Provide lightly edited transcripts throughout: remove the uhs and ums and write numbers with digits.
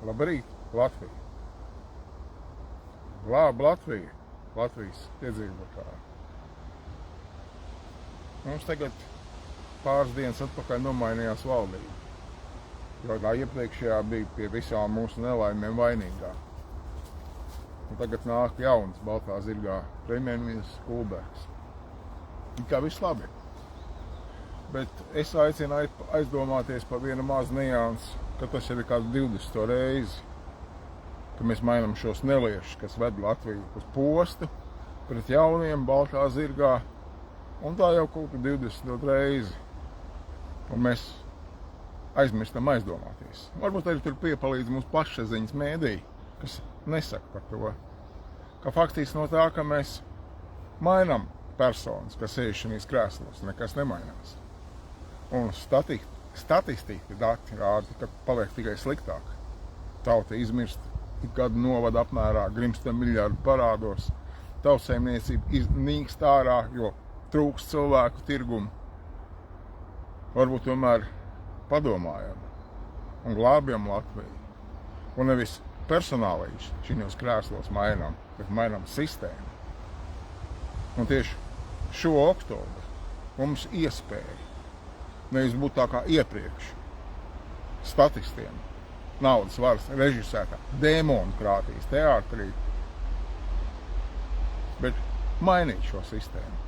Labrīt, Latvija. Latvija, Latvijas iedzīvotāji. Mums tagad pāris dienas atpakaļ nomainījās valdība, jo tā iepriekšējā bija pie visām mūsu nelaimēm vainīgā. Un tagad nāk jauns baltā zirgā premjerministrs Kulbergs. Kā viss labi. Bet es aicinu aizdomāties par vienu mazu niansu, ka tas jau ir kāds 20. reizi, ka mēs mainām šos neliešus, kas ved Latviju uz postu pret jauniem baltā zirgā, un tā jau kaut 20. reizi. Un mēs aizmirstam aizdomāties. Varbūt arī tur piepalīdz mūsu plašsaziņas mēdīji, kas nesaka par to, ka faktiski no tā, ka mēs mainām personas, kas sēž šīs krēslos, nekas nemainās. Un statistika dati rāda, ka paliek tikai sliktāk. Tauta izmirst, ik gadu novada apmērā, grimstam miljardu parādos, tautsaimniecība nīkst ārā, jo trūkst cilvēku tirgumu. Varbūt tomēr padomājam un glābjam Latviju. Un nevis personālīši šajos krēslos mainām, bet mainām sistēmu. Un tieši šo oktobru mums iespēja nevis būt tā kā iepriekš statistiem, naudas varas režisētā demonkrātijas teātrī, bet mainīt šo sistēmu,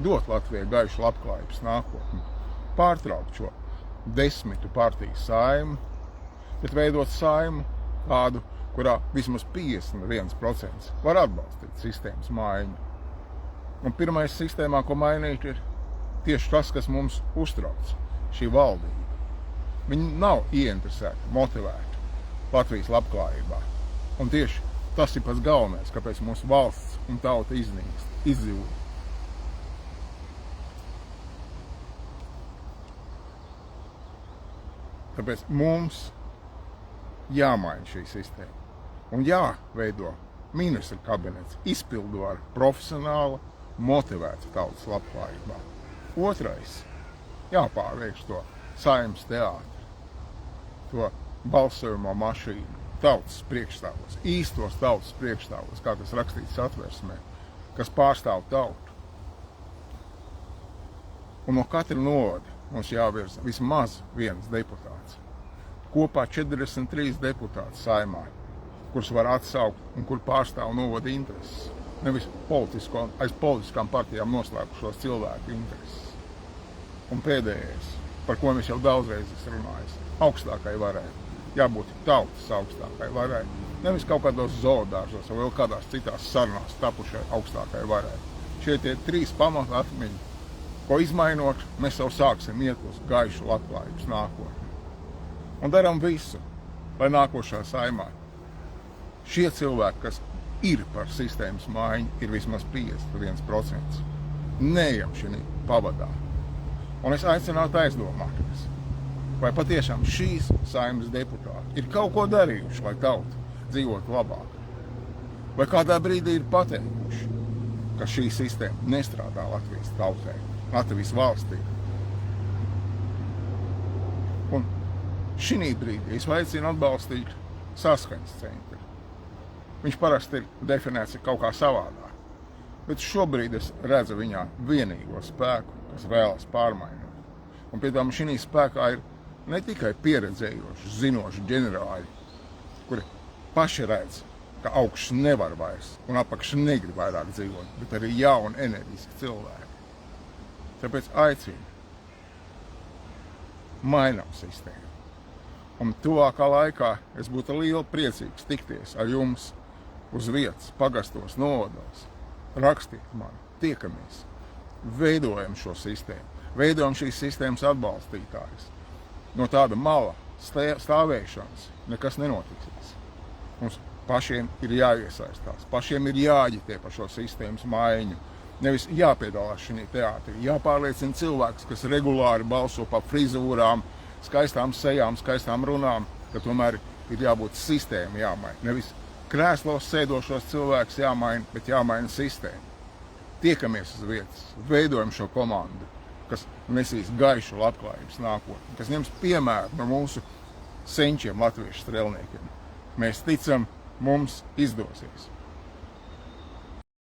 dot Latvijai gaišu labklājības nākotni, pārtraukt šo 10 partiju saimu, bet veidot saimu tādu, kurā vismaz 51% var atbalstīt sistēmas maiņu. Un pirmais sistēmā, ko mainīt, ir tieši tas, kas mums uztrauc, šī valdība. Viņi nav ieinteresēti, motivēti Latvijas labklājībā. Un tieši tas ir pats galvenais, kāpēc mūsu valsts un tauta izzūd. Tāpēc mums jāmaina šī sistēma un jāveido ministra kabinets izpildu ar profesionālu, motivētu tautas labklājībā. Otrais, jāpārvērš to Saeimas teātri, to balsojamo mašīnu, tautas priekšstāvos, īstos tautas priekšstāvos, kā tas rakstīts Satversmē, kas pārstāv tautu. Un no katra novada mums jāvirza vismaz viens deputāts. Kopā 43 deputāti Saeimā, kurus var atsaukt un kur pārstāv novada intereses. Nevis aiz politiskām partijām noslēpušos cilvēku intereses. Un pēdējais, par ko mēs jau daudzreiz esam runājuši, augstākai varai. Jābūt tautas augstākai varai. Nevis kaut kādos zoodārzos vai vēl kādās citās sarunās tapušai augstākai varai. Šie tie 3 pamata atmiņi, ko izmainot, mēs jau sāksim iet uz gaišu labklājības nākotni. Un darām visu, lai nākošā Saeimā šie cilvēki, kas ir par sistēmas maiņu, ir vismaz 51%. Neejam šī pavadā. Un es aicinātu aizdomāties, vai patiešām šīs Saeimas deputāti ir kaut ko darījuši, lai tauta dzīvotu labāk. Vai kādā brīdī ir pateikuši, ka šī sistēma nestrādā Latvijas tautai, Latvijas valstī. Un šī brīdī es aicinu atbalstīt Saskaņas centru. Viņš parasti ir definēts kaut kā savādāk, bet šobrīd es redzu viņā vienīgo spēku, kas vēlas pārmainīt. Un pie tam šī spēkā ir ne tikai pieredzējoši, zinoši ģenerāļi, kuri paši redz, ka augšs nevar vairs un apakš negrib vairāk dzīvot, bet arī jauni, enerģiski cilvēki. Tāpēc aicinu, mainām sistēmu. Un tuvākā laikā es būtu lieli priecīgs tikties ar jums uz vietas, pagastos, novados. Rakstiet man, tiekamies, veidojam šo sistēmu, veidojam šīs sistēmas atbalstītājus. No tāda mala stāvēšanas nekas nenotiks. Mums pašiem ir jāiesaistās, pašiem ir jāaģitē par šo sistēmas maiņu. Nevis jāpiedalās šī teātrī, jāpārliecina cilvēks, kas regulāri balso par frizūrām, skaistām sejām, skaistām runām, ka tomēr ir jābūt sistēma jāmaina. Nevis krēslos sēdošos cilvēks jāmaina, bet jāmaina sistēma. Tiekamies uz vietas, veidojam šo komandu, kas nesīs gaišu labklājības nākotni, kas ņems piemēru no mūsu senčiem latviešu strelniekiem. Mēs ticam, mums izdosies.